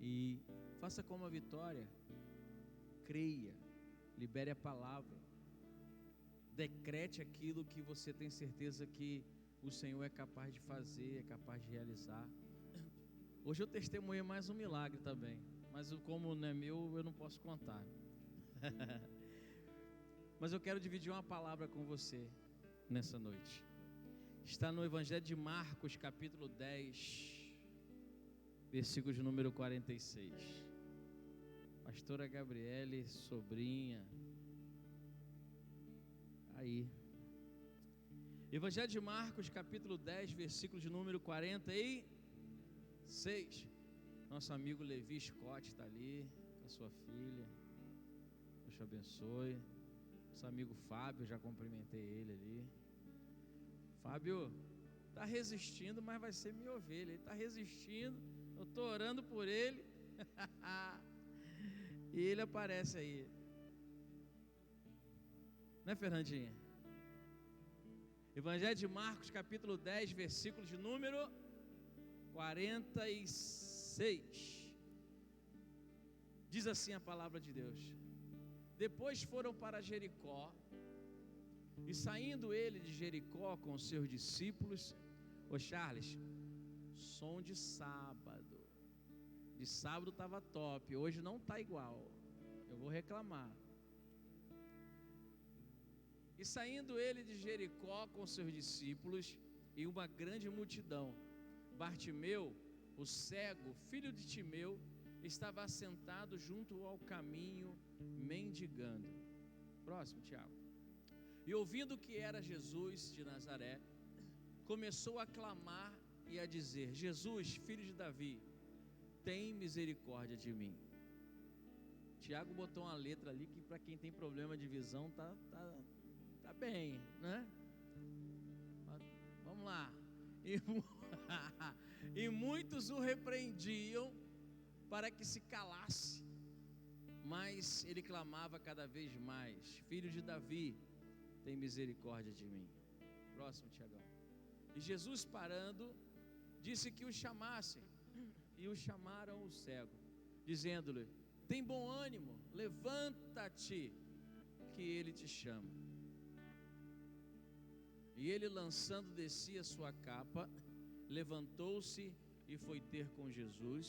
E faça como a Vitória, creia, libere a palavra, decrete aquilo que você tem certeza que o Senhor é capaz de fazer, é capaz de realizar. Hoje eu testemunhei mais um milagre também, mas como não é meu, eu não posso contar. Mas eu quero dividir uma palavra com você nessa noite. Está no Evangelho de Marcos, capítulo 10, versículo de número 46. Pastora Gabriele, sobrinha. Aí. Evangelho de Marcos, capítulo 10, versículo de número 46. Nosso amigo Levi Scott está ali, com a sua filha. Deus te abençoe. Nosso amigo Fábio, já cumprimentei ele ali. Fábio está resistindo, mas vai ser minha ovelha. Ele está resistindo, eu estou orando por ele. E ele aparece aí. Né, Fernandinha? Evangelho de Marcos, capítulo 10, versículo de número 46. Diz assim a palavra de Deus: Depois foram para Jericó, e saindo ele de Jericó com os seus discípulos. Ô Charles, som de sábado estava top, hoje não está igual, eu vou reclamar. E saindo ele de Jericó com seus discípulos e uma grande multidão, Bartimeu, o cego, filho de Timeu, estava assentado junto ao caminho, mendigando. Próximo, Tiago. E ouvindo que era Jesus de Nazaré, começou a clamar e a dizer: Jesus, filho de Davi, tem misericórdia de mim. Tiago botou uma letra ali que para quem tem problema de visão tá bem, né? Vamos lá. E muitos o repreendiam para que se calasse, mas ele clamava cada vez mais: Filho de Davi, tem misericórdia de mim. Próximo, Tiagão. E Jesus, parando, disse que o chamassem, e o chamaram o cego, dizendo-lhe: tem bom ânimo, levanta-te, que ele te chama. E ele, lançando de si a sua capa, levantou-se e foi ter com Jesus.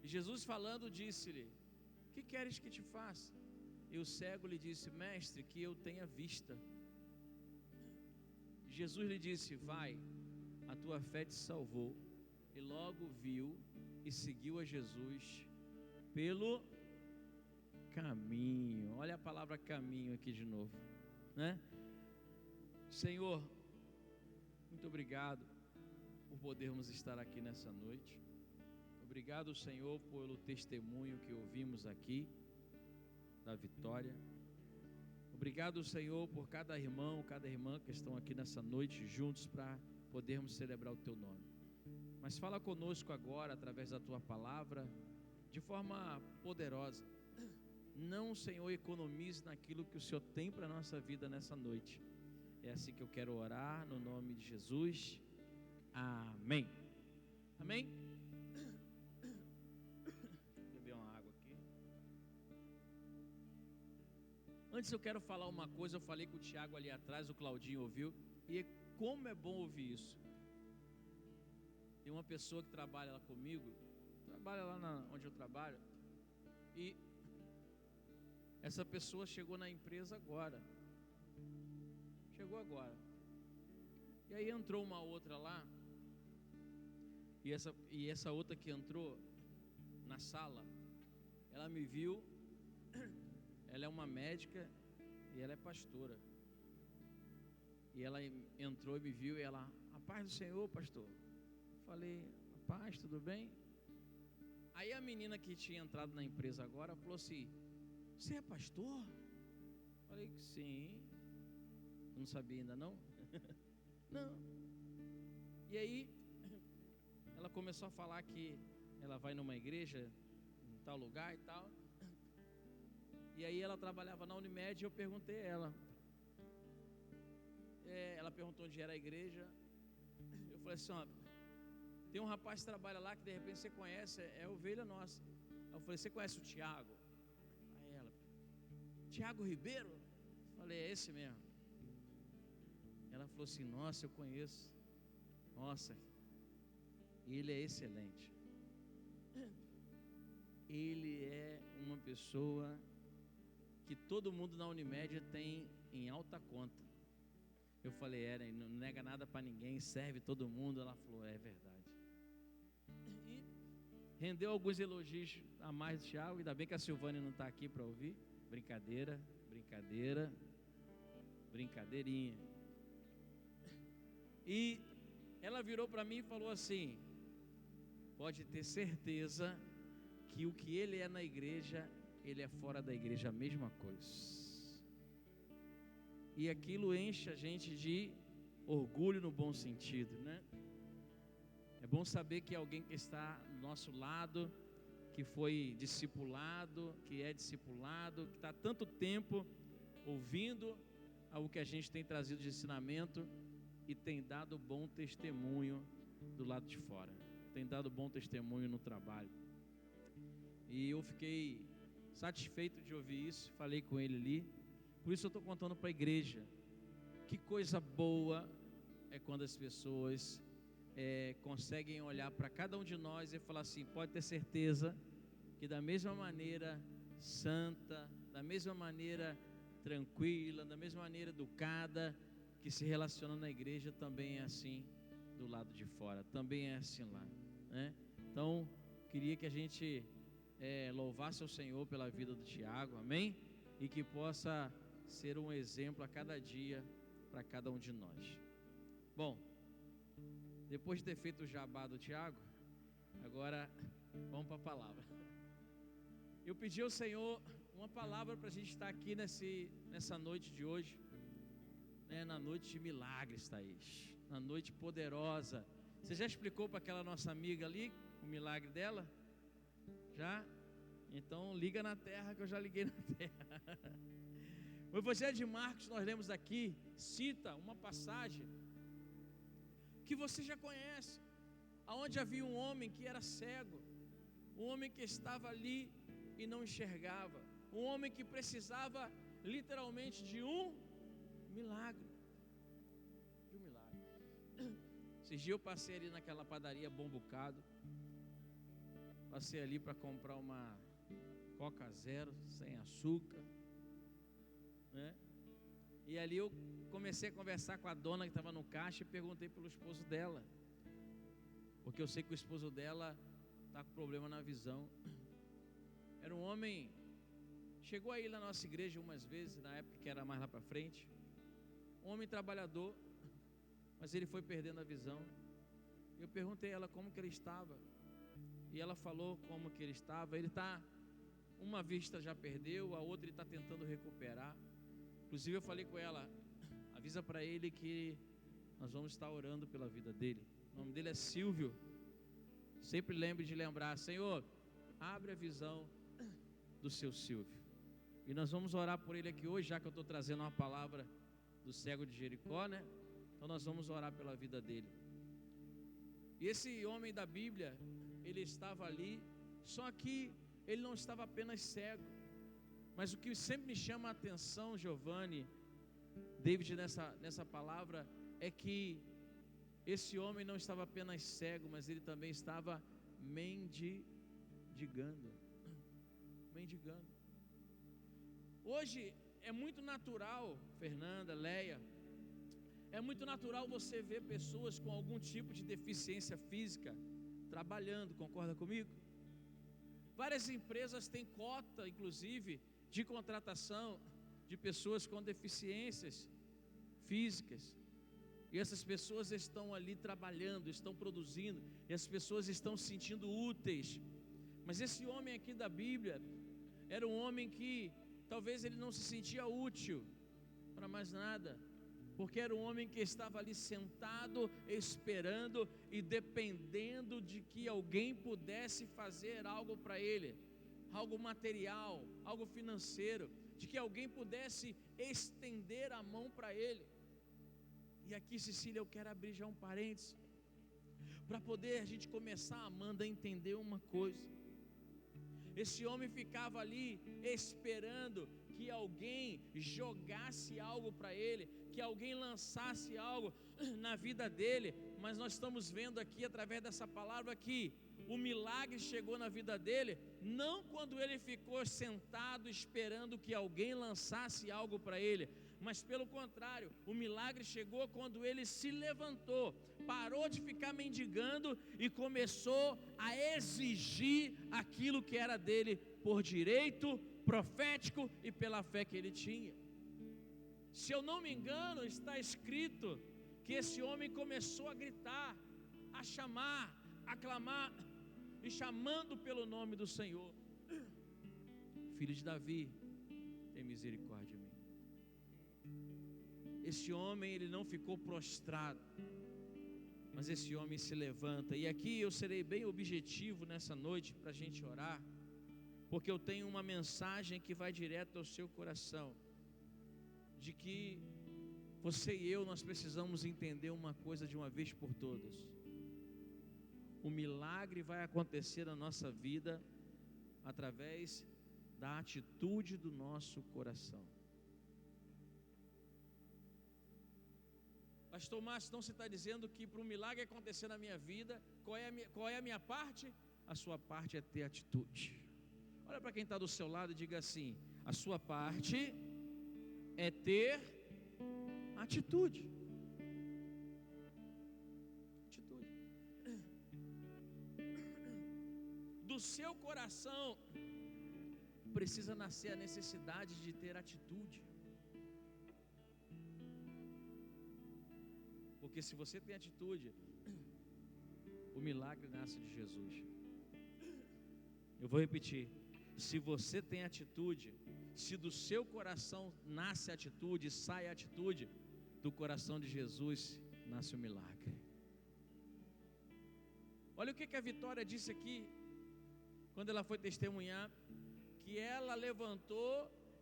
E Jesus, falando, disse-lhe: que queres que te faça? E o cego lhe disse: mestre, que eu tenha vista. Jesus lhe disse: vai, a tua fé te salvou. E logo viu e seguiu a Jesus pelo caminho. Olha a palavra caminho aqui de novo, né? Senhor, muito obrigado por podermos estar aqui nessa noite. Obrigado, Senhor, pelo testemunho que ouvimos aqui da Vitória. Obrigado, Senhor, por cada irmão, cada irmã que estão aqui nessa noite juntos para podermos celebrar o Teu nome. Mas fala conosco agora através da Tua palavra de forma poderosa. Não, Senhor, economize naquilo que o Senhor tem para a nossa vida nessa noite. É assim que eu quero orar, no nome de Jesus. Amém. Amém? Vou beber uma água aqui. Antes eu quero falar uma coisa. Eu falei com o Tiago ali atrás, o Claudinho ouviu. E como é bom ouvir isso. Tem uma pessoa que trabalha lá comigo, trabalha lá onde eu trabalho, e essa pessoa chegou na empresa agora. Chegou agora. E aí entrou uma outra lá, e essa outra que entrou na sala, ela me viu, ela é uma médica e ela é pastora. E ela entrou e me viu e ela: a paz do Senhor, pastor. Eu falei: a paz, tudo bem? Aí a menina que tinha entrado na empresa agora falou assim: você é pastor? Eu falei que sim. Eu não sabia ainda não? Não. E aí ela começou a falar que ela vai numa igreja em tal lugar e tal. E aí ela trabalhava na Unimed e eu perguntei a ela. Ela perguntou onde era a igreja. Eu falei assim: ó, Tem um rapaz que trabalha lá que de repente você conhece, é ovelha nossa. Eu falei, você conhece o Tiago? Aí ela, Tiago Ribeiro? Eu falei, é esse mesmo. Ela falou assim, nossa, eu conheço. Nossa, ele é excelente. Ele é uma pessoa que todo mundo na Unimed tem em alta conta. Eu falei, não nega nada para ninguém, serve todo mundo. Ela falou, é verdade. E rendeu alguns elogios a mais do Thiago. Ainda bem que a Silvânia não está aqui para ouvir. Brincadeira, brincadeira, brincadeirinha. E ela virou para mim e falou assim, pode ter certeza que o que ele é na igreja, ele é fora da igreja, a mesma coisa. E aquilo enche a gente de orgulho no bom sentido, né? É bom saber que alguém que está do nosso lado, que foi discipulado, que é discipulado, que está há tanto tempo ouvindo o que a gente tem trazido de ensinamento e tem dado bom testemunho do lado de fora, tem dado bom testemunho no trabalho. E eu fiquei satisfeito de ouvir isso, falei com ele ali. Por isso eu estou contando para a igreja. Que coisa boa é quando as pessoas conseguem olhar para cada um de nós e falar assim, pode ter certeza que da mesma maneira santa, da mesma maneira tranquila, da mesma maneira educada, que se relaciona na igreja, também é assim do lado de fora, também é assim lá, né? Então, queria que a gente louvasse ao Senhor pela vida do Tiago, amém? E que possa ser um exemplo a cada dia para cada um de nós. Bom, depois de ter feito o jabá do Tiago, agora vamos para a palavra. Eu pedi ao Senhor uma palavra para a gente estar aqui nessa noite de hoje, né? Na noite de milagres, Thaís, na noite poderosa. Você já explicou para aquela nossa amiga ali o milagre dela? Já? Então liga na terra, que eu já liguei na terra. O Evangelho de Marcos, nós lemos aqui, cita uma passagem que você já conhece, aonde havia um homem que era cego, um homem que estava ali e não enxergava, um homem que precisava literalmente de um milagre. Esses dias eu passei ali naquela padaria Bom Bocado, passei ali para comprar uma Coca Zero, sem açúcar, né? E ali eu comecei a conversar com a dona que estava no caixa e perguntei pelo esposo dela, porque eu sei que o esposo dela está com problema na visão. Era um homem, chegou aí na nossa igreja umas vezes, na época que era mais lá para frente, um homem trabalhador, mas ele foi perdendo a visão. Eu perguntei a ela como que ele estava, e ela falou como que ele estava. Ele está, uma vista já perdeu, a outra ele está tentando recuperar. Inclusive eu falei com ela, avisa para ele que nós vamos estar orando pela vida dele. O nome dele é Silvio. Sempre lembre de lembrar, Senhor, abre a visão do seu Silvio. E nós vamos orar por ele aqui hoje, já que eu estou trazendo uma palavra do cego de Jericó, né? Então nós vamos orar pela vida dele. E esse homem da Bíblia, ele estava ali, só que ele não estava apenas cego. Mas o que sempre me chama a atenção, Giovanni, David, nessa palavra, é que esse homem não estava apenas cego, mas ele também estava mendigando. Mendigando. Hoje é muito natural, Fernanda, Leia, é muito natural você ver pessoas com algum tipo de deficiência física trabalhando, concorda comigo? Várias empresas têm cota, inclusive, de contratação de pessoas com deficiências físicas. E essas pessoas estão ali trabalhando, estão produzindo, e as pessoas estão se sentindo úteis. Mas esse homem aqui da Bíblia era um homem que talvez ele não se sentia útil para mais nada, porque era um homem que estava ali sentado, esperando e dependendo de que alguém pudesse fazer algo para ele, algo material, algo financeiro, de que alguém pudesse estender a mão para ele. E aqui, Cecília, eu quero abrir já um parênteses. para poder a gente começar, Amanda, a entender uma coisa. Esse homem ficava ali esperando que alguém jogasse algo para ele, que alguém lançasse algo na vida dele, mas nós estamos vendo aqui através dessa palavra que o milagre chegou na vida dele, não quando ele ficou sentado esperando que alguém lançasse algo para ele, mas pelo contrário, o milagre chegou quando ele se levantou, parou de ficar mendigando e começou a exigir aquilo que era dele por direito profético e pela fé que ele tinha. Se eu não me engano, está escrito que esse homem começou a gritar, a chamar, a clamar, e chamando pelo nome do Senhor: Filho de Davi, tem misericórdia de mim. Esse homem, ele não ficou prostrado, mas esse homem se levanta. E aqui eu serei bem objetivo nessa noite para a gente orar, porque eu tenho uma mensagem que vai direto ao seu coração, de que você e eu, nós precisamos entender uma coisa de uma vez por todas: o milagre vai acontecer na nossa vida através da atitude do nosso coração. Pastor Márcio, então você está dizendo que para um milagre acontecer na minha vida, qual é a minha parte? A sua parte é ter atitude. Olha para quem está do seu lado e diga assim: a sua parte é ter atitude. Atitude. Do seu coração precisa nascer a necessidade de ter atitude. Porque se você tem atitude, o milagre nasce de Jesus. Eu vou repetir: se você tem atitude, se do seu coração nasce atitude, sai atitude, do coração de Jesus nasce o milagre. Olha o que a Vitória disse aqui, quando ela foi testemunhar, que ela levantou,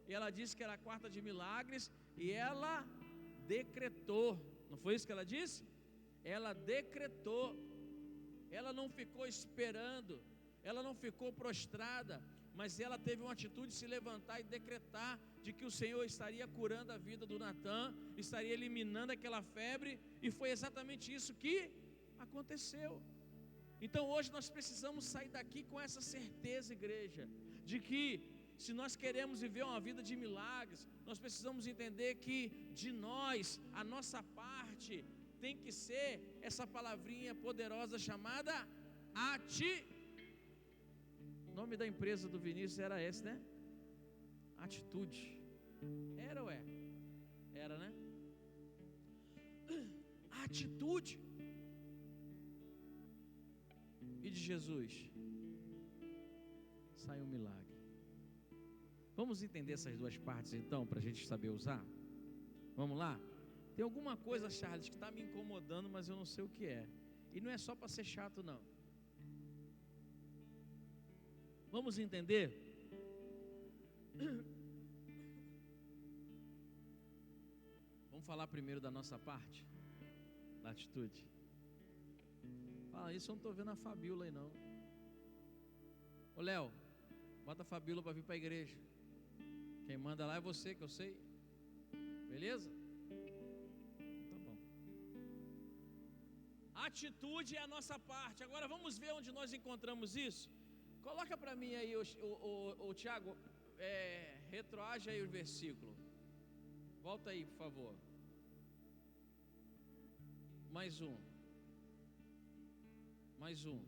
e ela disse que era a quarta de milagres, e ela decretou. Não foi isso que ela disse? Ela decretou. Ela não ficou esperando, ela não ficou prostrada, mas ela teve uma atitude de se levantar e decretar de que o Senhor estaria curando a vida do Natan, estaria eliminando aquela febre, e foi exatamente isso que aconteceu. Então hoje nós precisamos sair daqui com essa certeza, igreja, de que se nós queremos viver uma vida de milagres, nós precisamos entender que de nós, a nossa parte tem que ser essa palavrinha poderosa chamada o nome da empresa do Vinícius era esse, né? Atitude. Era ou é? Era, né? Atitude. E de Jesus sai um milagre. Vamos entender essas duas partes então, para a gente saber usar? Vamos lá? Tem alguma coisa, Charles, que está me incomodando, mas eu não sei o que é. E não é só para ser chato, não. Vamos entender? Vamos falar primeiro da nossa parte, da atitude. Fala, isso eu não estou vendo a Fabíola aí não. Ô Léo, bota a Fabíola para vir para a igreja. Quem manda lá é você, que eu sei. Beleza? Tá bom. Atitude é a nossa parte. Agora vamos ver onde nós encontramos isso. Coloca para mim aí, o Tiago, retroage aí o versículo. Volta aí, por favor. Mais um.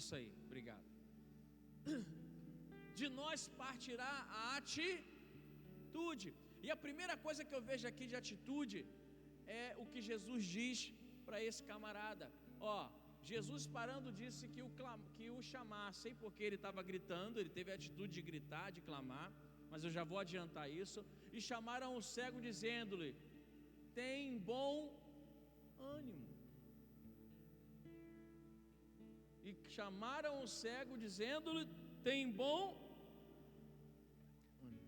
Isso aí, obrigado. De nós partirá a atitude. E a primeira coisa que eu vejo aqui de atitude é o que Jesus diz para esse camarada. Jesus parando disse que o chamassem, porque ele estava gritando, ele teve a atitude de gritar, de clamar, mas eu já vou adiantar isso. E chamaram o cego dizendo-lhe: tem bom ânimo. E chamaram o cego dizendo-lhe: tem bom ânimo.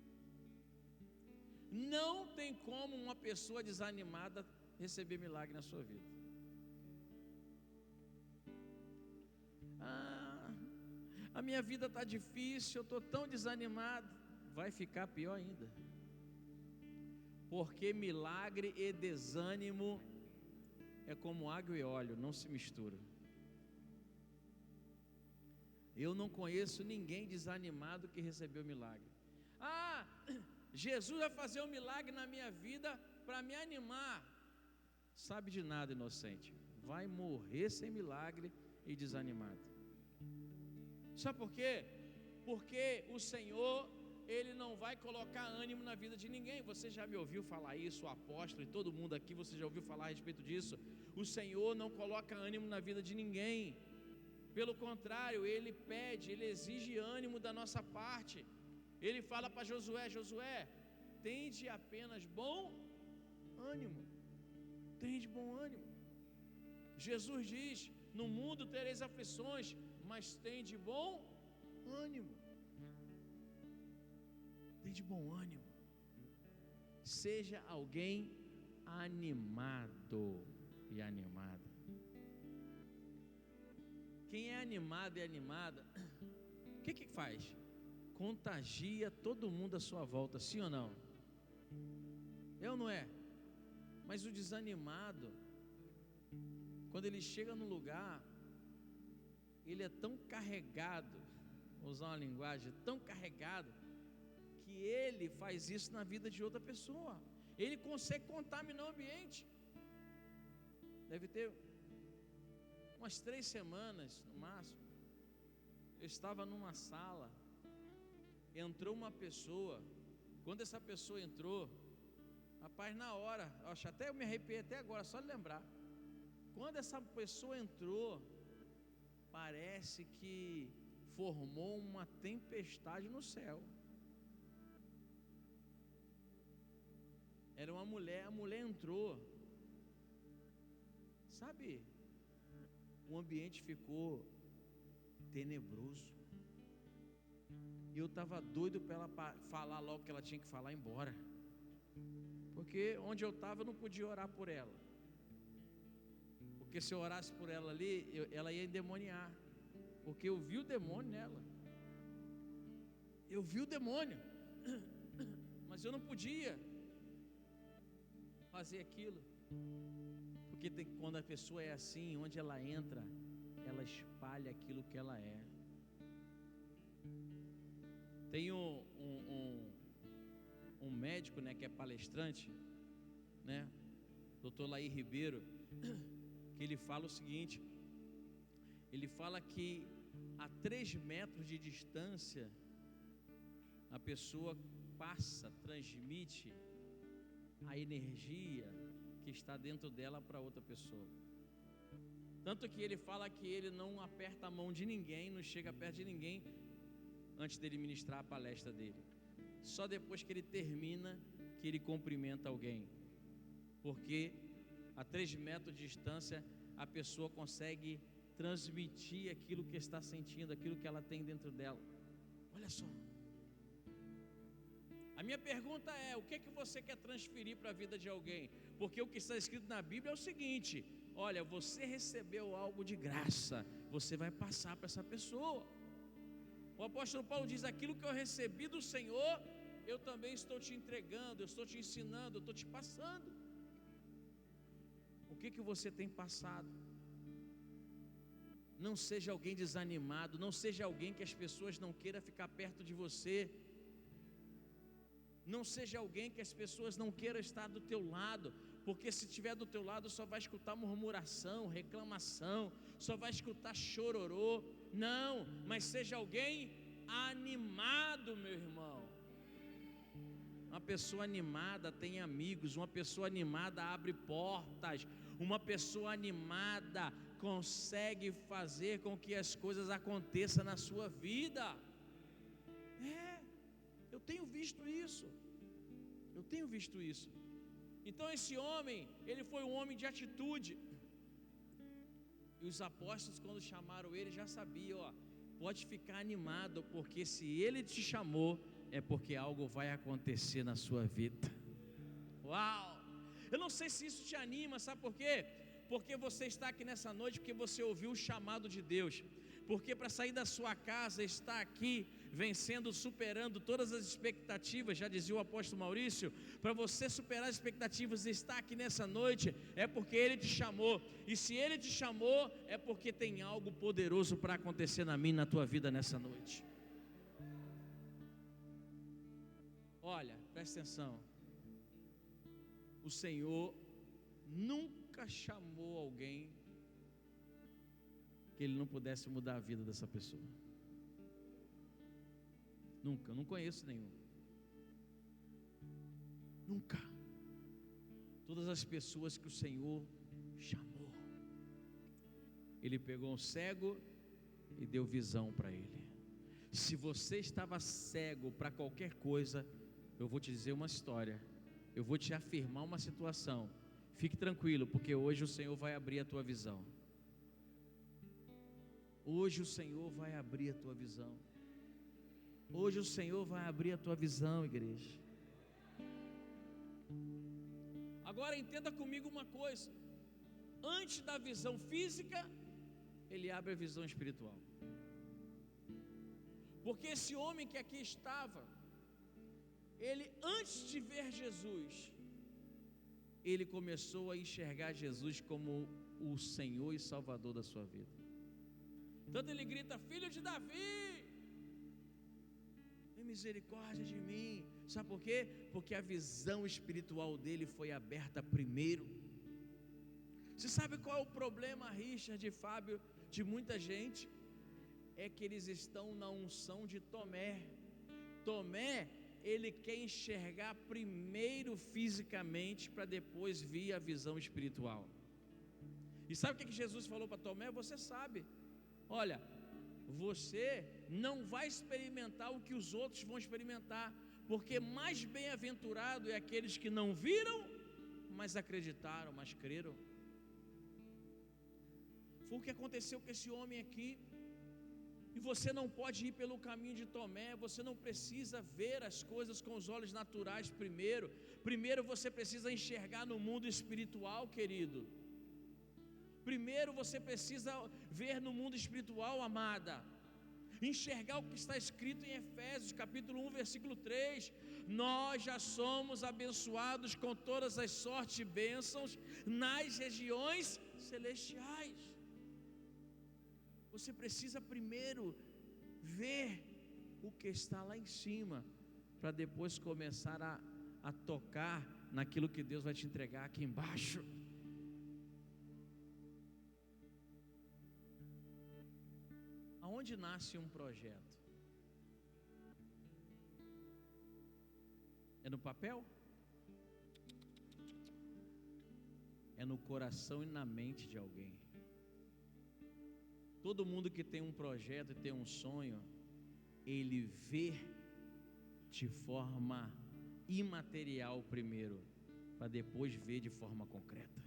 Não tem como uma pessoa desanimada receber milagre na sua vida. A minha vida está difícil, eu estou tão desanimado. Vai ficar pior ainda, porque milagre e desânimo é como água e óleo, não se mistura. Eu não conheço ninguém desanimado que recebeu milagre. Jesus vai fazer um milagre na minha vida para me animar. Sabe de nada, inocente. Vai morrer sem milagre e desanimado. Sabe por quê? Porque o Senhor, Ele não vai colocar ânimo na vida de ninguém. Você já me ouviu falar isso, o apóstolo e todo mundo aqui, você já ouviu falar a respeito disso? O Senhor não coloca ânimo na vida de ninguém. Pelo contrário, Ele pede, Ele exige ânimo da nossa parte. Ele fala para Josué: Josué, tende apenas bom ânimo. Tende bom ânimo. Jesus diz: no mundo tereis aflições, mas tende bom ânimo. Tende bom ânimo. Seja alguém animado e animada. Quem é animado e animada, o que faz? Contagia todo mundo à sua volta, sim ou não? É ou não é? Mas o desanimado, quando ele chega no lugar, ele é tão carregado, vou usar uma linguagem, tão carregado, que ele faz isso na vida de outra pessoa. Ele consegue contaminar o ambiente. Deve ter umas 3 semanas no máximo, eu estava numa sala, entrou uma pessoa. Quando essa pessoa entrou, rapaz, na hora, até eu me arrepiei até agora, só de lembrar. Quando essa pessoa entrou, parece que formou uma tempestade no céu. Era uma mulher, a mulher entrou, sabe, o ambiente ficou tenebroso. E eu estava doido para ela falar logo que ela tinha que falar e ir embora, porque onde eu estava eu não podia orar por ela, porque se eu orasse por ela ali, ela ia endemoniar, porque eu vi o demônio nela. Eu vi o demônio, mas eu não podia fazer aquilo, porque quando a pessoa é assim, onde ela entra, ela espalha aquilo que ela é. Tem um médico, né, que é palestrante, né, Dr. Laí Ribeiro, que ele fala o seguinte: ele fala que a 3 metros de distância a pessoa transmite a energia que está dentro dela para outra pessoa. Tanto que ele fala que ele não aperta a mão de ninguém, não chega perto de ninguém antes dele ministrar a palestra dele. Só depois que ele termina que ele cumprimenta alguém, porque a 3 metros de distância a pessoa consegue transmitir aquilo que está sentindo, aquilo que ela tem dentro dela. Olha só. A minha pergunta é: o que é que você quer transferir para a vida de alguém? Porque o que está escrito na Bíblia é o seguinte: olha, você recebeu algo de graça, você vai passar para essa pessoa. O apóstolo Paulo diz: aquilo que eu recebi do Senhor, eu também estou te entregando, eu estou te ensinando, eu estou te passando. O que você tem passado? Não seja alguém desanimado, não seja alguém que as pessoas não queiram ficar perto de você. Não seja alguém que as pessoas não queiram estar do teu lado, porque se estiver do teu lado só vai escutar murmuração, reclamação, só vai escutar chororô. Não, mas seja alguém animado, meu irmão. Uma pessoa animada tem amigos, uma pessoa animada abre portas, uma pessoa animada consegue fazer com que as coisas aconteçam na sua vida. Eu tenho visto isso. Então esse homem, ele foi um homem de atitude. E os apóstolos, quando chamaram ele, já sabiam: pode ficar animado, porque se ele te chamou, é porque algo vai acontecer na sua vida. Uau! Eu não sei se isso te anima, sabe por quê? Porque você está aqui nessa noite, porque você ouviu o chamado de Deus. Porque para sair da sua casa, estar aqui, vencendo, superando todas as expectativas, já dizia o apóstolo Maurício, para você superar as expectativas e estar aqui nessa noite, é porque Ele te chamou. E se Ele te chamou, é porque tem algo poderoso para acontecer na minha e na tua vida nessa noite. Olha, presta atenção. O Senhor nunca chamou alguém que Ele não pudesse mudar a vida dessa pessoa. Nunca, não conheço nenhum. Nunca. Todas as pessoas que o Senhor chamou, Ele pegou um cego e deu visão para ele. Se você estava cego para qualquer coisa, eu vou te dizer uma história, eu vou te afirmar uma situação. Fique tranquilo, porque hoje o Senhor vai abrir a tua visão. Hoje o Senhor vai abrir a tua visão. Hoje o Senhor vai abrir a tua visão, igreja. Agora entenda comigo uma coisa. Antes da visão física, Ele abre a visão espiritual. Porque esse homem que aqui estava, ele antes de ver Jesus, ele começou a enxergar Jesus como o Senhor e Salvador da sua vida. Tanto ele grita: filho de Davi, tem misericórdia de mim. Sabe por quê? Porque a visão espiritual dele foi aberta primeiro. Você sabe qual é o problema, Richard e Fábio, de muita gente? É que eles estão na unção de Tomé. Tomé, ele quer enxergar primeiro fisicamente, para depois vir a visão espiritual. E sabe o que Jesus falou para Tomé? Você sabe. Olha, você não vai experimentar o que os outros vão experimentar, porque mais bem-aventurado é aqueles que não viram, mas acreditaram, mas creram. Foi o que aconteceu com esse homem aqui. E você não pode ir pelo caminho de Tomé. Você não precisa ver as coisas com os olhos naturais primeiro. Primeiro você precisa enxergar no mundo espiritual, querido. Primeiro você precisa ver no mundo espiritual, amada. Enxergar o que está escrito em Efésios capítulo 1, versículo 3. Nós já somos abençoados com todas as sortes e bênçãos nas regiões celestiais. Você precisa primeiro ver o que está lá em cima, para depois começar a tocar naquilo que Deus vai te entregar aqui embaixo. Aonde nasce um projeto? É no papel? É no coração e na mente de alguém. Todo mundo que tem um projeto e tem um sonho, ele vê de forma imaterial primeiro, para depois ver de forma concreta.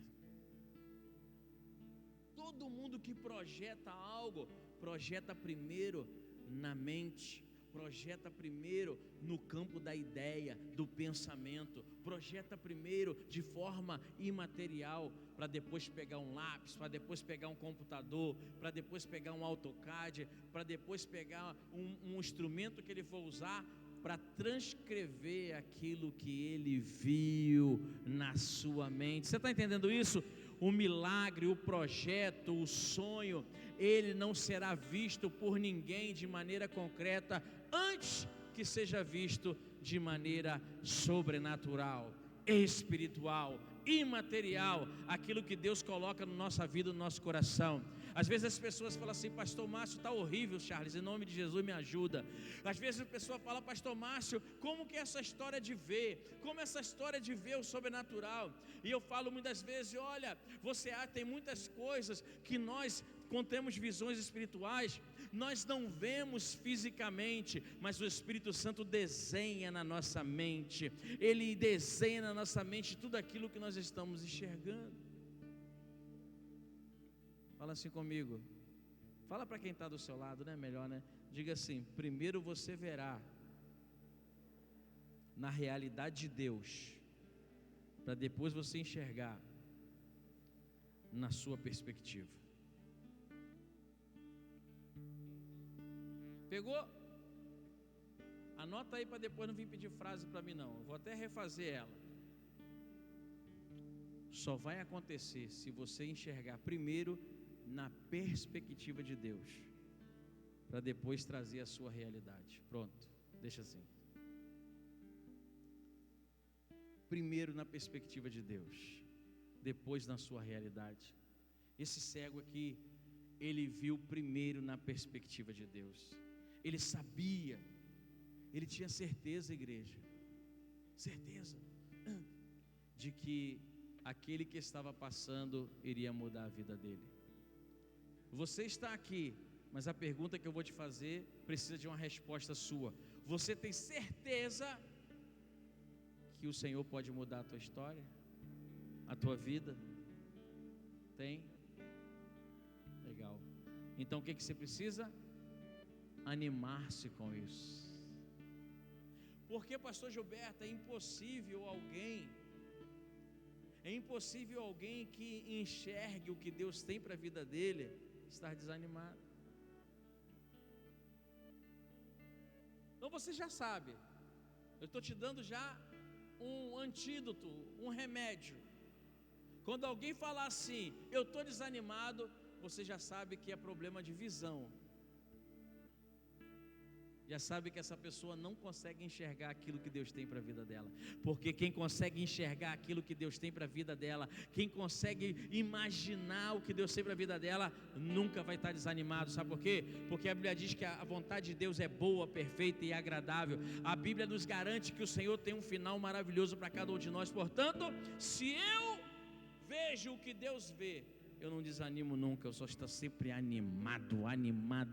Todo mundo que projeta algo, projeta primeiro na mente, projeta primeiro no campo da ideia, do pensamento, projeta primeiro de forma imaterial, para depois pegar um lápis, para depois pegar um computador, para depois pegar um AutoCAD, para depois pegar um instrumento que ele for usar, para transcrever aquilo que ele viu na sua mente. Você está entendendo isso? O milagre, o projeto, o sonho, ele não será visto por ninguém de maneira concreta, antes que seja visto de maneira sobrenatural, espiritual, imaterial, aquilo que Deus coloca na nossa vida, no nosso coração. Às vezes as pessoas falam assim: pastor Márcio, está horrível, Charles, em nome de Jesus me ajuda. Às vezes a pessoa fala: pastor Márcio, como que é essa história de ver? Como essa história de ver o sobrenatural? E eu falo muitas vezes: olha, tem muitas coisas que nós, quando temos visões espirituais, nós não vemos fisicamente, mas o Espírito Santo desenha na nossa mente. Ele desenha na nossa mente tudo aquilo que nós estamos enxergando. Fala assim comigo. Fala para quem está do seu lado, né? Melhor, né? Diga assim: primeiro você verá na realidade de Deus para depois você enxergar na sua perspectiva. Pegou? Anota aí para depois não vir pedir frase para mim não. Eu vou até refazer ela. Só vai acontecer se você enxergar primeiro na perspectiva de Deus, para depois trazer a sua realidade. Pronto, deixa assim. Primeiro na perspectiva de Deus, depois na sua realidade. Esse cego aqui, ele viu primeiro na perspectiva de Deus. Ele sabia, ele tinha certeza, igreja, certeza de que aquele que estava passando iria mudar a vida dele. Você está aqui, mas a pergunta que eu vou te fazer precisa de uma resposta sua. Você tem certeza que o Senhor pode mudar a tua história, a tua vida? Tem? Legal. Então o que você precisa? Animar-se com isso. Porque, pastor Gilberto, é impossível alguém que enxergue o que Deus tem para a vida dele estar desanimado. Então você já sabe, eu estou te dando já um antídoto, um remédio. Quando alguém falar assim, eu estou desanimado, você já sabe que é problema de visão. Já sabe que essa pessoa não consegue enxergar aquilo que Deus tem para a vida dela. Porque quem consegue enxergar aquilo que Deus tem para a vida dela, quem consegue imaginar o que Deus tem para a vida dela, nunca vai estar desanimado. Sabe por quê? Porque a Bíblia diz que a vontade de Deus é boa, perfeita e agradável. A Bíblia nos garante que o Senhor tem um final maravilhoso para cada um de nós. Portanto, se eu vejo o que Deus vê, eu não desanimo nunca, eu só estou sempre animado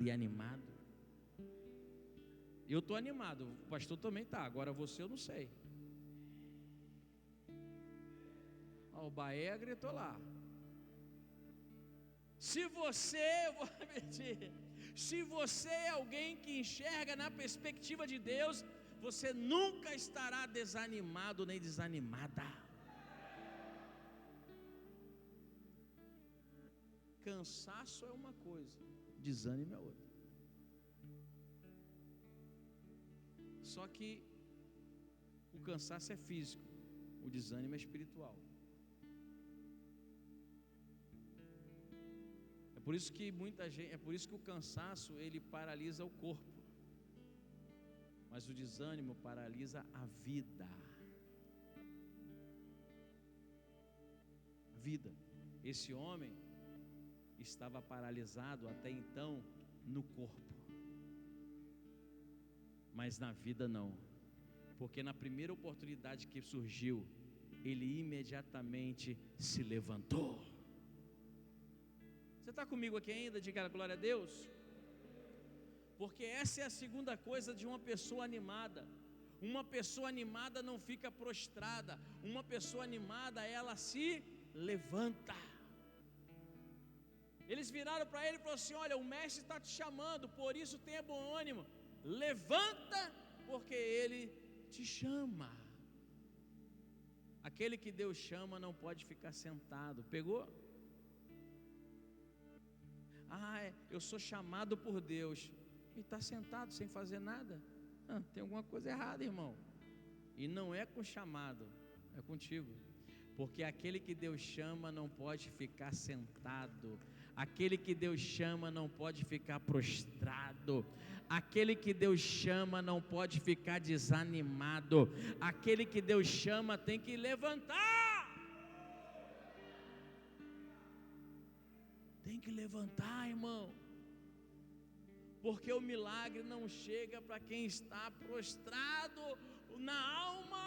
e animado. Eu estou animado, o pastor também está, agora você eu não sei. O Baé gritou lá. Se você, eu vou repetir, se você é alguém que enxerga na perspectiva de Deus, você nunca estará desanimado nem desanimada. Cansaço é uma coisa, desânimo é outra. Só que o cansaço é físico, o desânimo é espiritual. É por isso que o cansaço ele paralisa o corpo, mas o desânimo paralisa a vida. Esse homem estava paralisado até então no corpo, mas na vida não, porque na primeira oportunidade que surgiu, ele imediatamente se levantou. Você está comigo aqui ainda? Diga glória a Deus. Porque essa é a segunda coisa de uma pessoa animada. Uma pessoa animada não fica prostrada, uma pessoa animada ela se levanta. Eles viraram para ele e falaram assim: olha, o mestre está te chamando, por isso tenha bom ânimo. Levanta, porque ele te chama. Aquele que Deus chama não pode ficar sentado. Pegou? Eu sou chamado por Deus e está sentado sem fazer nada. Tem alguma coisa errada, irmão. E não é com chamado, é contigo. Porque aquele que Deus chama não pode ficar sentado. Aquele que Deus chama não pode ficar prostrado. Aquele que Deus chama não pode ficar desanimado. Aquele que Deus chama tem que levantar. Tem que levantar, irmão. Porque o milagre não chega para quem está prostrado na alma.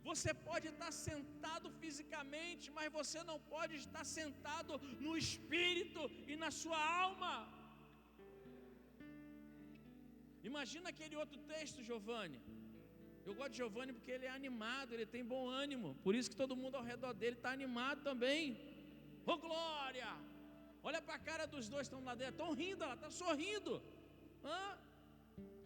Você pode estar sentado fisicamente, mas você não pode estar sentado no espírito e na sua alma. Imagina aquele outro texto, Giovanni. Eu gosto de Giovanni porque ele é animado, ele tem bom ânimo. Por isso que todo mundo ao redor dele está animado também. Ô glória! Olha para a cara dos dois que estão lá dentro, estão rindo, ela está sorrindo. Está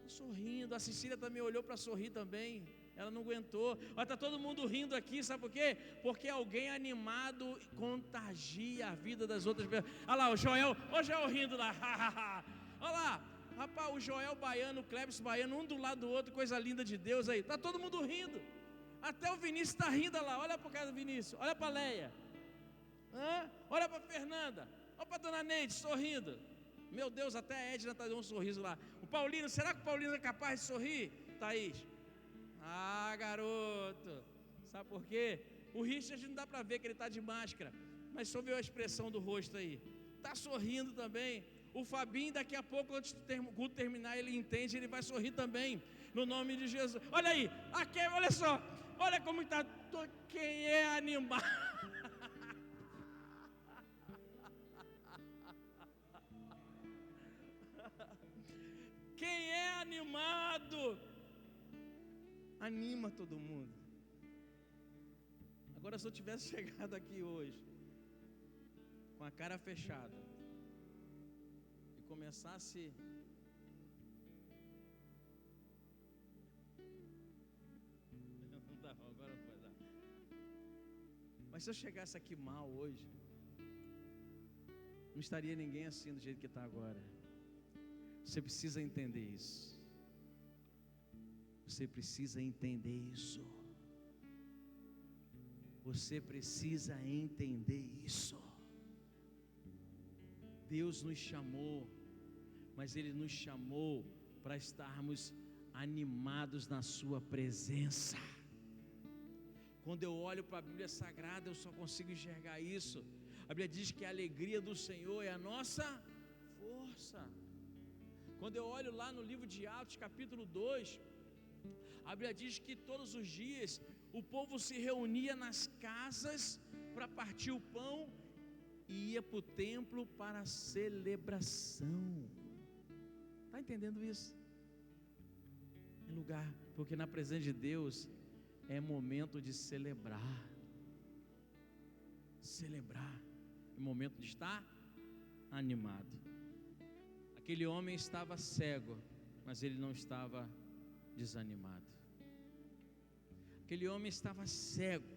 sorrindo, a Cecília também olhou para sorrir também. Ela não aguentou. Olha, está todo mundo rindo aqui, sabe por quê? Porque alguém animado contagia a vida das outras pessoas. Olha lá, o Joel rindo lá. Olha lá, rapaz, o Joel baiano, o Cleves baiano, um do lado do outro, coisa linda de Deus aí. Está todo mundo rindo. Até o Vinícius está rindo, olha lá. Olha para o cara do Vinícius, olha para a Leia. Olha para a Fernanda. Olha para a dona Neide sorrindo. Meu Deus, até a Edna está dando um sorriso lá. O Paulino, será que o Paulino é capaz de sorrir? Thaís? Garoto. Sabe por quê? O Richard não dá para ver que ele está de máscara, mas só viu a expressão do rosto aí. Está sorrindo também. O Fabinho, daqui a pouco, antes do culto terminar, ele entende, ele vai sorrir também. No nome de Jesus. Olha aí, aqui, olha só. Olha como está. Quem é animado? Quem é animado, anima todo mundo. Agora, se eu tivesse chegado aqui hoje com a cara fechada e começasse não dá, agora não vai dar. Mas se eu chegasse aqui mal hoje, não estaria ninguém assim do jeito que está agora. Você precisa entender isso. Você precisa entender isso. Você precisa entender isso. Deus nos chamou, mas Ele nos chamou para estarmos animados na Sua presença. Quando eu olho para a Bíblia Sagrada, eu só consigo enxergar isso. A Bíblia diz que a alegria do Senhor é a nossa força. Quando eu olho lá no livro de Atos, capítulo 2, a Bíblia diz que todos os dias o povo se reunia nas casas para partir o pão e ia para o templo para a celebração. Está entendendo isso? É lugar, porque na presença de Deus é momento de celebrar. Celebrar, é momento de estar animado. Aquele homem estava cego, mas ele não estava desanimado. Aquele homem estava cego,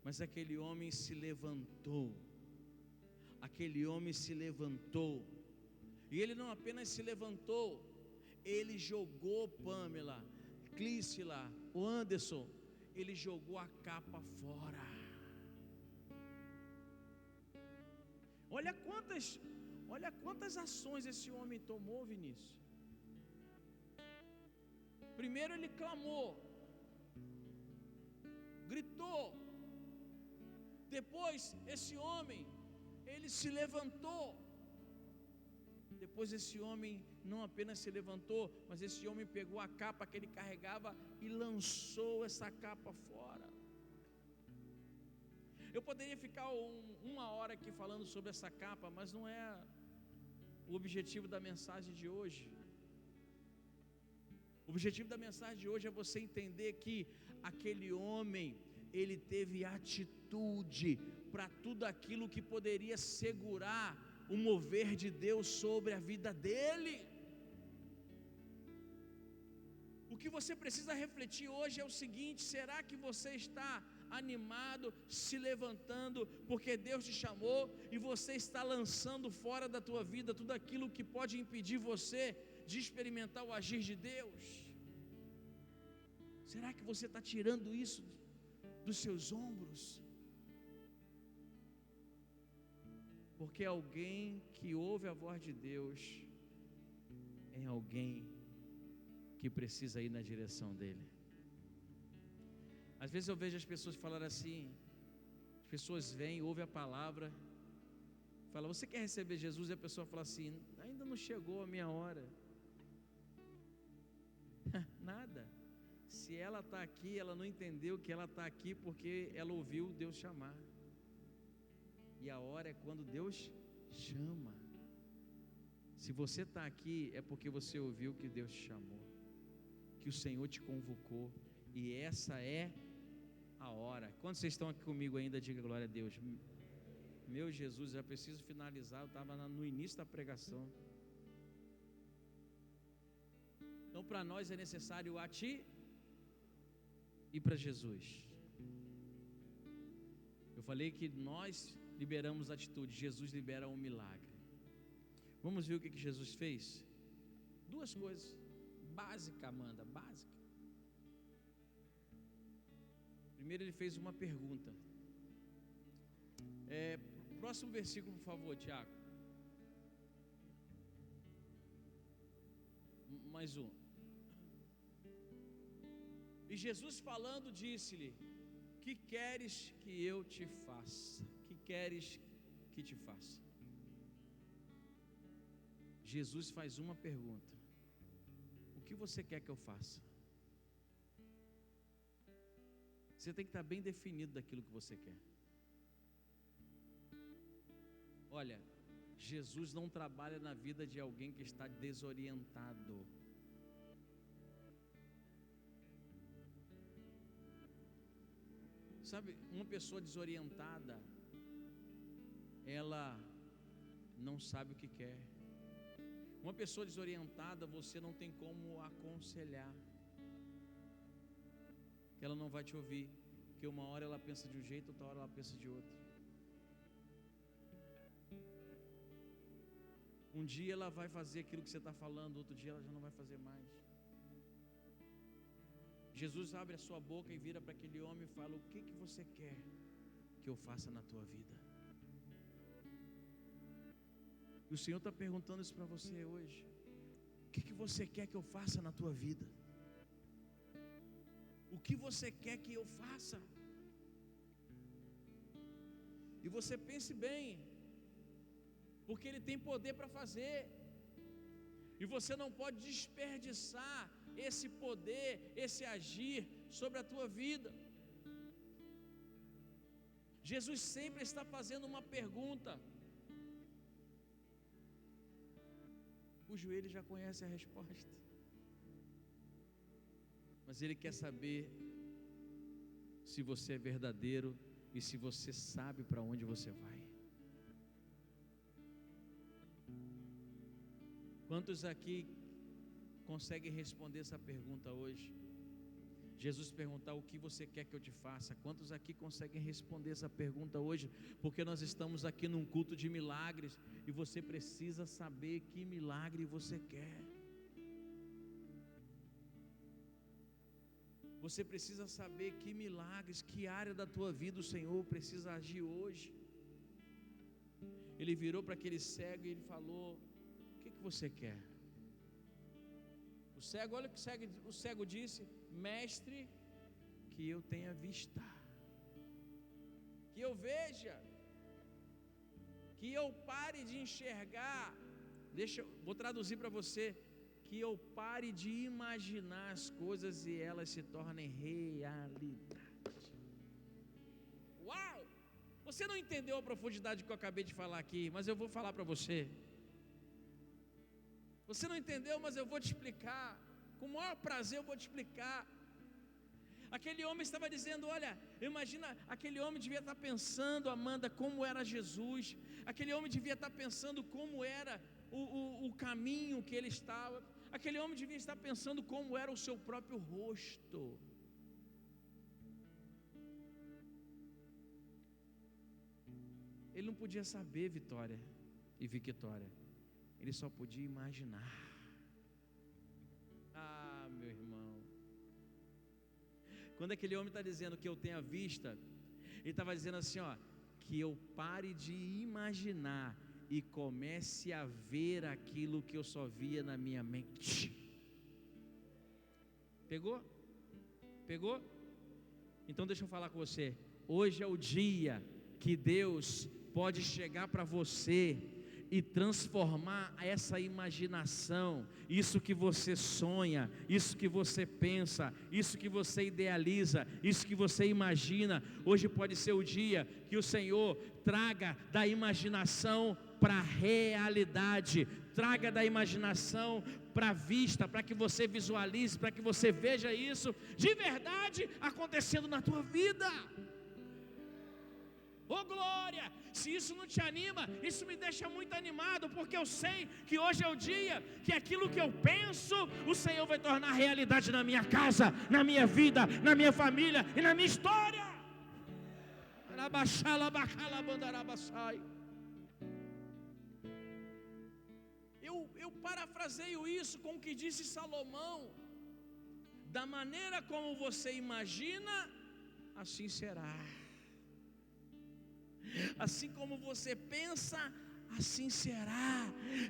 mas aquele homem se levantou. Aquele homem se levantou. E ele não apenas se levantou, ele jogou, Pamela, Clícila, o Anderson, ele jogou a capa fora. Olha quantas ações esse homem tomou, Vinícius. Primeiro ele clamou, gritou. Depois esse homem, ele se levantou. Depois esse homem não apenas se levantou, mas esse homem pegou a capa que ele carregava e lançou essa capa fora. Eu poderia ficar uma hora aqui falando sobre essa capa, mas não é o objetivo da mensagem de hoje. O objetivo da mensagem de hoje é você entender que aquele homem, ele teve atitude para tudo aquilo que poderia segurar o mover de Deus sobre a vida dele. O que você precisa refletir hoje é o seguinte: será que você está animado, se levantando, porque Deus te chamou e você está lançando fora da tua vida tudo aquilo que pode impedir você de experimentar o agir de Deus? Será que você está tirando isso dos seus ombros? Porque alguém que ouve a voz de Deus é alguém que precisa ir na direção dele. Às vezes eu vejo as pessoas falar assim, as pessoas vêm, ouvem a palavra, falam: você quer receber Jesus? E a pessoa fala assim: ainda não chegou a minha hora. Nada. Se ela está aqui, ela não entendeu que ela está aqui porque ela ouviu Deus chamar. E a hora é quando Deus chama. Se você está aqui, é porque você ouviu que Deus te chamou, que o Senhor te convocou, e essa é a hora. Quando vocês estão aqui comigo ainda, diga glória a Deus. Meu Jesus, já preciso finalizar, eu estava no início da pregação. Então para nós é necessário atitude. ir para Jesus. Eu falei que nós liberamos atitude, Jesus libera um milagre. Vamos ver o que Jesus fez? Duas coisas básicas, Amanda, básica. Primeiro ele fez uma pergunta. Próximo versículo, por favor, Tiago. Mais um. E Jesus falando disse-lhe: que queres que eu te faça? Que queres que te faça? Jesus faz uma pergunta: o que você quer que eu faça? Você tem que estar bem definido daquilo que você quer. Olha, Jesus não trabalha na vida de alguém que está desorientado. Sabe, uma pessoa desorientada, ela não sabe o que quer. Uma pessoa desorientada, você não tem como aconselhar, que ela não vai te ouvir, porque uma hora ela pensa de um jeito, outra hora ela pensa de outro. Um dia ela vai fazer aquilo que você está falando, outro dia ela já não vai fazer mais. Jesus abre a sua boca e vira para aquele homem e fala: o que você quer que eu faça na tua vida? E o Senhor está perguntando isso para você hoje. O que você quer que eu faça na tua vida? O que você quer que eu faça? E você pense bem, porque Ele tem poder para fazer, e você não pode desperdiçar esse poder, esse agir sobre a tua vida. Jesus sempre está fazendo uma pergunta, cujo ele já conhece a resposta, mas ele quer saber se você é verdadeiro e se você sabe para onde você vai. Quantos aqui conseguem responder essa pergunta hoje? Jesus perguntar: o que você quer que eu te faça? Quantos aqui conseguem responder essa pergunta hoje? Porque nós estamos aqui num culto de milagres, e você precisa saber que milagre você quer. Você precisa saber que milagres, que área da tua vida o Senhor precisa agir hoje. Ele virou para aquele cego e ele falou: o que você quer? O cego, olha o que o cego disse: mestre, que eu tenha vista, que eu veja, que eu pare de enxergar. Vou traduzir para você: que eu pare de imaginar as coisas e elas se tornem realidade. Uau! Você não entendeu a profundidade que eu acabei de falar aqui, mas eu vou falar para você. Você não entendeu, mas eu vou te explicar. Com o maior prazer eu vou te explicar. Aquele homem estava dizendo: olha, imagina, aquele homem devia estar pensando, Amanda, como era Jesus. Aquele homem devia estar pensando como era o caminho que ele estava. Aquele homem devia estar pensando como era o seu próprio rosto. Ele não podia saber Vitória e Victória, ele só podia imaginar. Ah, meu irmão, quando aquele homem está dizendo que eu tenho a vista, ele estava dizendo assim, ó, que eu pare de imaginar e comece a ver aquilo que eu só via na minha mente. Pegou? Pegou? Então deixa eu falar com você. Hoje é o dia que Deus pode chegar para você e transformar essa imaginação, isso que você sonha, isso que você pensa, isso que você idealiza, isso que você imagina. Hoje pode ser o dia que o Senhor traga da imaginação para a realidade, traga da imaginação para a vista, para que você visualize, para que você veja isso de verdade acontecendo na tua vida. Ô glória, se isso não te anima, isso me deixa muito animado, porque eu sei que hoje é o dia que aquilo que eu penso, o Senhor vai tornar realidade na minha casa, na minha vida, na minha família e na minha história. Eu parafraseio isso com o que disse Salomão: da maneira como você imagina, assim será. Assim como você pensa, assim será.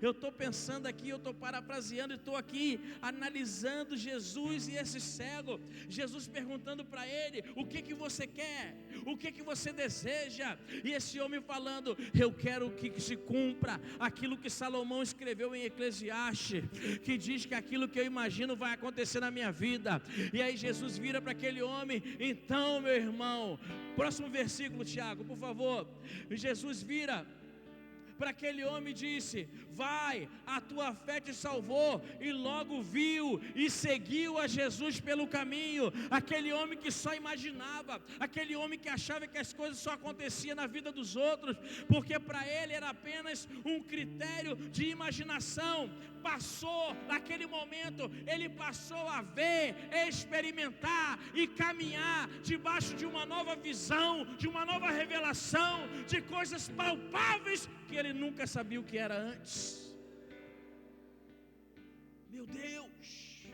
Eu estou pensando aqui, eu estou parafraseando e estou aqui analisando Jesus e esse cego. Jesus perguntando para ele: o que você quer? O que você deseja? E esse homem falando: eu quero que se cumpra aquilo que Salomão escreveu em Eclesiastes, que diz que aquilo que eu imagino vai acontecer na minha vida. E aí Jesus vira para aquele homem: então, meu irmão, próximo versículo, Tiago, por favor. Jesus vira para aquele homem e disse: vai, a tua fé te salvou. E logo viu e seguiu a Jesus pelo caminho. Aquele homem que só imaginava, aquele homem que achava que as coisas só aconteciam na vida dos outros, porque para ele era apenas um critério de imaginação. Passou, naquele momento, ele passou a ver, experimentar e caminhar debaixo de uma nova visão, de uma nova revelação, de coisas palpáveis que ele nunca sabia o que era antes. Meu Deus,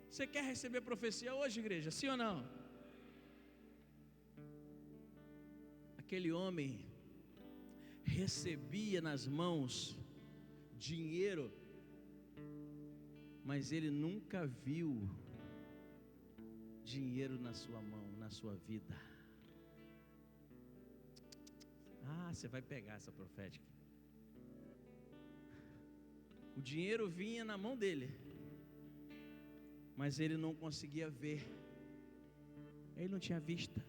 você quer receber profecia hoje, igreja? Sim ou não? Aquele homem recebia nas mãos dinheiro, mas ele nunca viu dinheiro na sua mão, na sua vida. Você vai pegar essa profética. O dinheiro vinha na mão dele, mas ele não conseguia ver. Ele não tinha vista.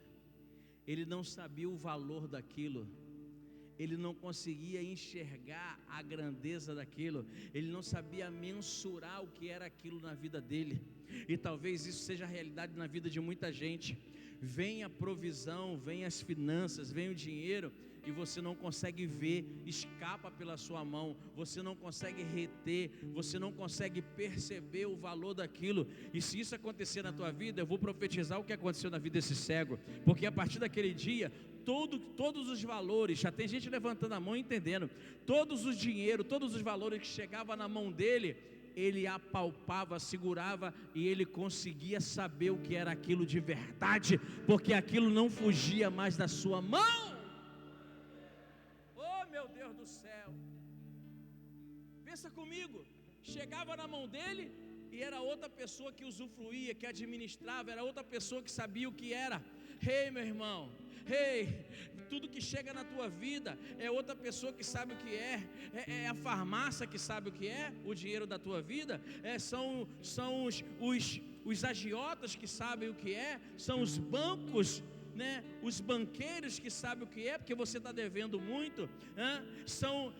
Ele não sabia o valor daquilo. Ele não conseguia enxergar a grandeza daquilo. Ele não sabia mensurar o que era aquilo na vida dele. E talvez isso seja a realidade na vida de muita gente. Vem a provisão, vem as finanças, vem o dinheiro, e você não consegue ver, escapa pela sua mão, você não consegue reter, você não consegue perceber o valor daquilo. E se isso acontecer na tua vida, eu vou profetizar o que aconteceu na vida desse cego, porque a partir daquele dia, todos os valores, já tem gente levantando a mão e entendendo, todos os dinheiro, todos os valores que chegavam na mão dele, ele apalpava, segurava, e ele conseguia saber o que era aquilo de verdade, porque aquilo não fugia mais da sua mão. Meu Deus do céu, pensa comigo, chegava na mão dele e era outra pessoa que usufruía, que administrava, era outra pessoa que sabia o que era. Meu irmão, tudo que chega na tua vida é outra pessoa que sabe o que é a farmácia que sabe o que é o dinheiro da tua vida, são os agiotas que sabem o que são os bancos, os banqueiros que sabem o que porque você está devendo muito, são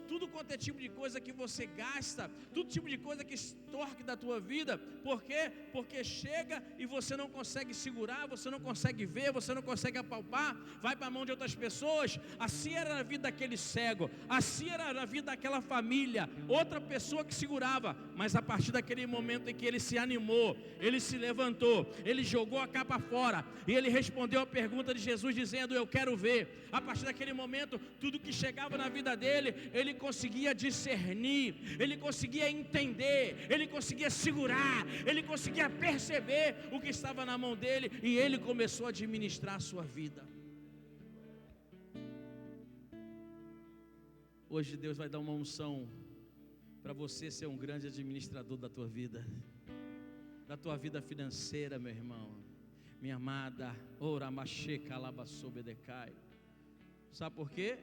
tudo quanto é tipo de coisa que você gasta, tudo tipo de coisa que extorque da tua vida. Por quê? Porque chega e você não consegue segurar, você não consegue ver, você não consegue apalpar, vai para a mão de outras pessoas. Assim era na vida daquele cego, assim era na vida daquela família, outra pessoa que segurava, mas a partir daquele momento em que ele se animou, ele se levantou, ele jogou a capa fora e ele respondeu a pergunta de Jesus dizendo: eu quero ver. A partir daquele momento, tudo que chegava na vida dele, ele conseguia discernir, ele conseguia entender, ele conseguia segurar, ele conseguia perceber o que estava na mão dele, e ele começou a administrar a sua vida. Hoje Deus vai dar uma unção para você ser um grande administrador da tua vida, da tua vida financeira, meu irmão, minha amada. Sabe por quê?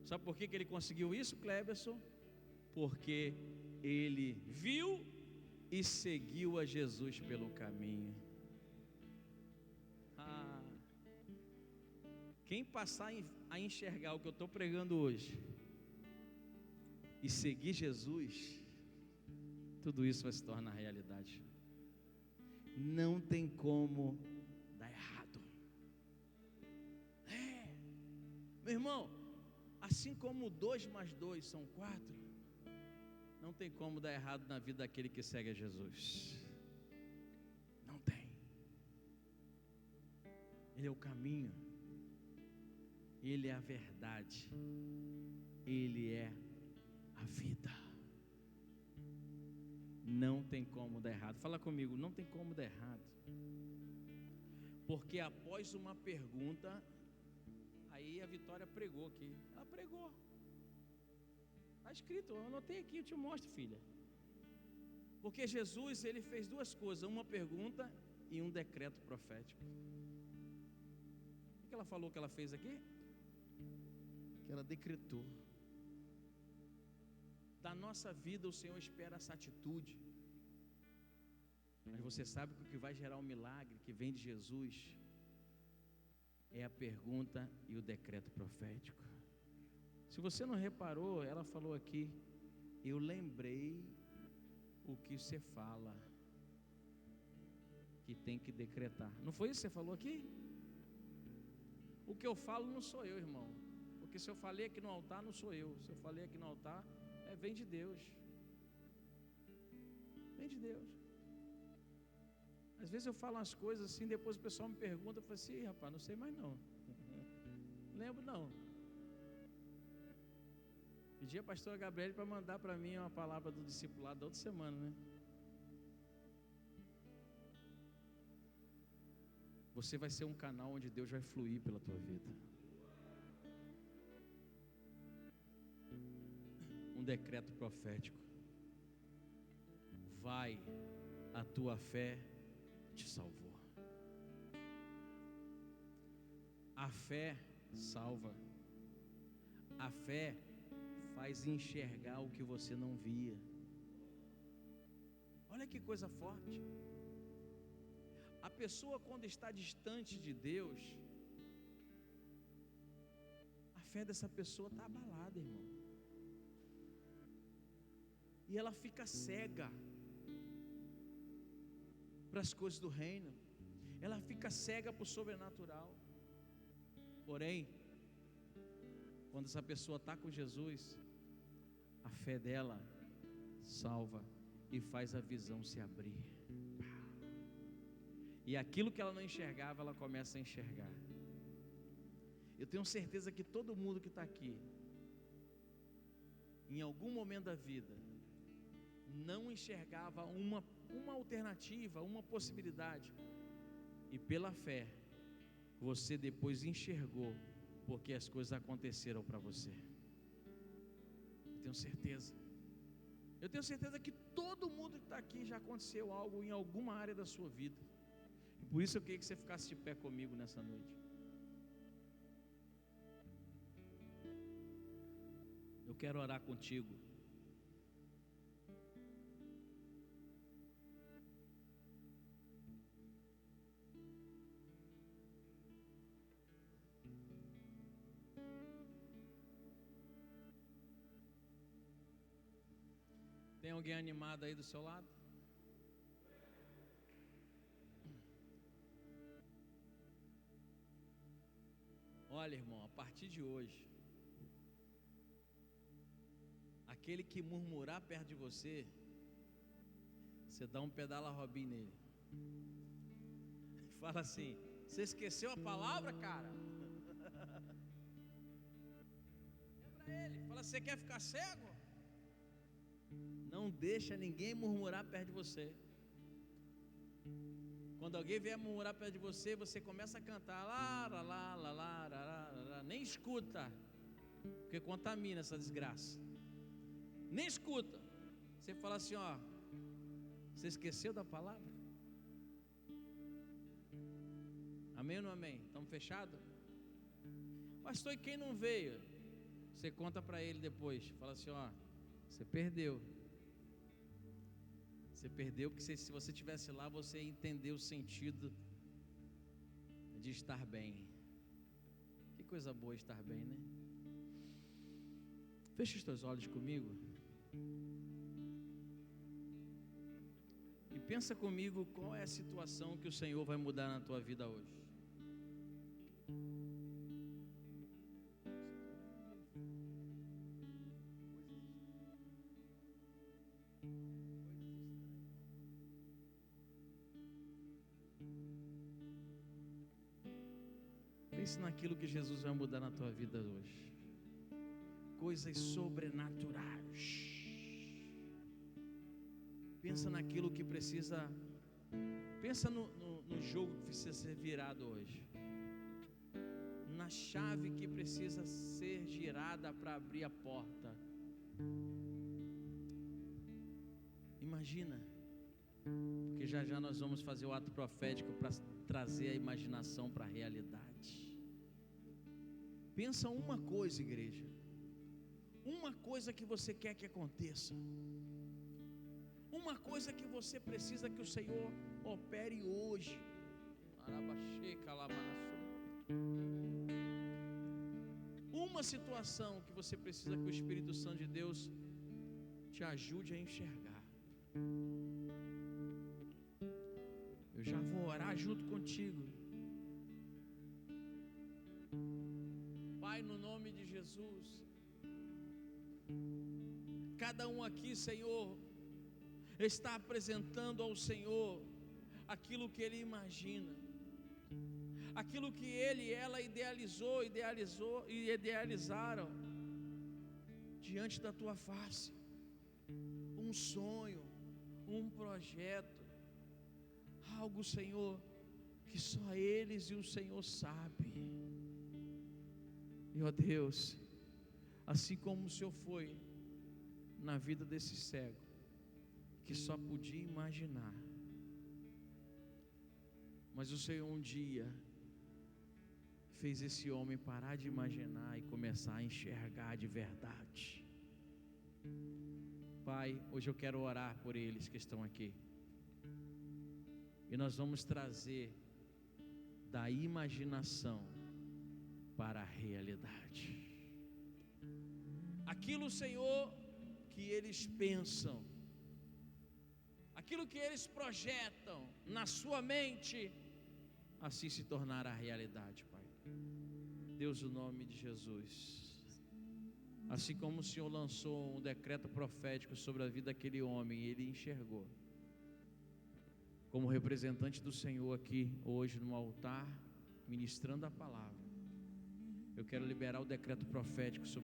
Sabe por que ele conseguiu isso, Cleberson? Porque ele viu e seguiu a Jesus pelo caminho. Quem passar a enxergar o que eu estou pregando hoje e seguir Jesus, tudo isso vai se tornar realidade. Não tem como dar errado. Meu irmão, assim como 2 mais 2 são 4, não tem como dar errado na vida daquele que segue a Jesus. Não tem. Ele é o caminho, Ele é a verdade, Ele é a vida. Não tem como dar errado. Fala comigo, não tem como dar errado. Porque após uma pergunta, aí a Vitória pregou aqui. Ela pregou. Está escrito, eu anotei aqui, eu te mostro, filha. Porque Jesus, ele fez 2 coisas, uma pergunta e um decreto profético. O que ela falou que ela fez aqui? Que ela decretou. Da nossa vida o Senhor espera essa atitude. Mas você sabe que o que vai gerar um milagre que vem de Jesus é a pergunta e o decreto profético. Se você não reparou, ela falou aqui: eu lembrei o que você fala, que tem que decretar. Não foi isso que você falou aqui? O que eu falo não sou eu, irmão. Porque se eu falei aqui no altar, não sou eu. Se eu falei aqui no altar, vem de Deus. Vem de Deus. Às vezes eu falo umas coisas assim, depois o pessoal me pergunta, eu falo assim: rapaz, não sei mais não. Lembro não. Pedi a pastora Gabriele para mandar para mim uma palavra do discipulado da outra semana, né? Você vai ser um canal onde Deus vai fluir pela tua vida. Um decreto profético. Vai, a tua fé te salvou. A fé salva. A fé faz enxergar o que você não via. Olha que coisa forte. A pessoa, quando está distante de Deus, a fé dessa pessoa está abalada, irmão. E ela fica cega para as coisas do reino. Ela fica cega para o sobrenatural. Porém, quando essa pessoa está com Jesus, a fé dela salva e faz a visão se abrir. E aquilo que ela não enxergava, ela começa a enxergar. Eu tenho certeza que todo mundo que está aqui, em algum momento da vida, não enxergava uma alternativa, uma possibilidade. E pela fé, você depois enxergou, porque as coisas aconteceram para você. Eu tenho certeza. Eu tenho certeza que todo mundo que está aqui já aconteceu algo em alguma área da sua vida. E por isso eu queria que você ficasse de pé comigo nessa noite. Eu quero orar contigo. Tem alguém animado aí do seu lado? Olha, irmão, a partir de hoje, aquele que murmurar perto de você, você dá um pedala Robin nele. Fala assim: você esqueceu a palavra, cara? Lembra ele, fala: você quer ficar cego? Não deixa ninguém murmurar perto de você. Quando alguém vier murmurar perto de você, você começa a cantar lá, lá, lá, lá, lá, lá, lá, nem escuta, porque contamina essa desgraça. Nem escuta. Você fala assim: ó, você esqueceu da palavra? Amém ou não amém? Estamos fechados? Pastor, e quem não veio? Você conta para ele depois. Fala assim: ó, você perdeu. Você perdeu porque se você estivesse lá, você ia entender o sentido de estar bem. Que coisa boa estar bem, né? Feche os teus olhos comigo. E pensa comigo qual é a situação que o Senhor vai mudar na tua vida hoje. Pense naquilo que Jesus vai mudar na tua vida hoje. Coisas sobrenaturais. Pensa naquilo que precisa. Pensa no jogo que precisa ser virado hoje. Na chave que precisa ser girada para abrir a porta. Imagina. Porque já nós vamos fazer o ato profético para trazer a imaginação para a realidade. Pensa uma coisa, igreja. Uma coisa que você quer que aconteça. Uma coisa que você precisa que o Senhor opere hoje. Uma situação que você precisa que o Espírito Santo de Deus te ajude a enxergar. Eu já vou orar junto contigo. Pai, no nome de Jesus, cada um aqui, Senhor, está apresentando ao Senhor aquilo que ele imagina, aquilo que ele e ela idealizou e idealizaram diante da tua face. Um sonho, um projeto, algo, Senhor, que só eles e o Senhor sabem. E ó Deus, assim como o Senhor foi na vida desse cego, que só podia imaginar, mas o Senhor um dia fez esse homem parar de imaginar e começar a enxergar de verdade. Pai, hoje eu quero orar por eles que estão aqui. E nós vamos trazer da imaginação para a realidade. Aquilo, Senhor, que eles pensam, aquilo que eles projetam na sua mente, assim se tornará realidade, Pai. Deus, no nome de Jesus. Assim como o Senhor lançou um decreto profético sobre a vida daquele homem, ele enxergou. Como representante do Senhor aqui hoje no altar, ministrando a palavra, eu quero liberar o decreto profético sobre